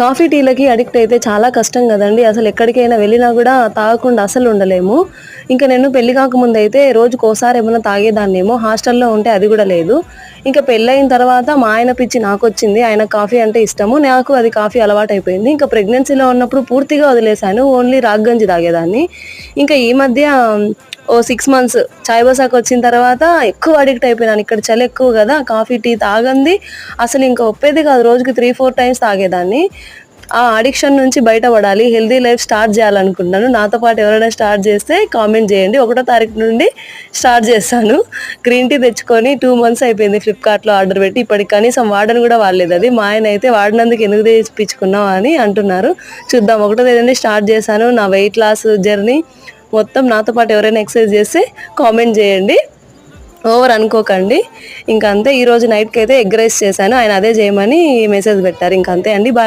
Coffee టీలకి addict అయితే చాలా కష్టం కదండి. అసలు ఎక్కడికైనా వెళ్ళినా కూడా తాగకుండా అసలు ఉండలేము. ఇంకా నేను పెళ్లి కాకముందు అయితే రోజుకోసారి ఏమన్నా తాగేదాన్నేమో. హాస్టల్లో ఉంటే అది కూడా లేదు. ఇంకా పెళ్ళయిన తర్వాత మా ఆయన పిచ్చి నాకొచ్చింది. ఆయనకు కాఫీ అంటే ఇష్టము. నాకు అది కాఫీ అలవాటయిపోయింది. ఇంకా ప్రెగ్నెన్సీలో ఉన్నప్పుడు పూర్తిగా వదిలేశాను. ఓన్లీ రాగి గంజి తాగేదాన్ని. ఇంకా ఈ మధ్య ఓ 6 మంత్స్ చాయ్ బసాకొచ్చిన తర్వాత ఎక్కువ అడిక్ట్ అయిపోయినాను. ఇక్కడ చలి ఎక్కువ గదా! కాఫీ, టీ తాగంది అసలు ఇంక ఒప్పేది కాదు. రోజుకి 3, 4 టైమ్స్ తాగేదాన్ని. ఆ అడిక్షన్ నుంచి బయటపడాలి. హెల్తీ లైఫ్ స్టార్ట్ చేయాలనుకుంటున్నాను. నాతో పాటు ఎవరైనా స్టార్ట్ చేస్తే కామెంట్ చేయండి. 1 తారీఖు నుండి స్టార్ట్ చేస్తాను. గ్రీన్ టీ తెచ్చుకొని 2 మంత్స్ అయిపోయింది ఫ్లిప్‌కార్ట్‌లో ఆర్డర్ పెట్టి. ఇప్పటికి కనీసం వాడను కూడా వాడలేదది. మా ఆయనయితే వాడినందుకు ఎందుకు తెప్పించుకున్నావు అని అంటున్నారు. చూద్దాం. 1 తేదీ నుండి స్టార్ట్ చేశాను. నా వెయిట్ లాస్ జర్నీ మొత్తం నాతో పాటు ఎవరైనా ఎక్సర్సైజ్ చేస్తే కామెంట్ చేయండి. ఓవర్ అనుకోకండి. ఇంక అంతే. ఈరోజు నైట్‌కైతే ఎగ్ రైస్ చేశాను. ఆయన అదే చేయమని మెసేజ్ పెట్టారు. ఇంక అంతే అండి. బాయ్.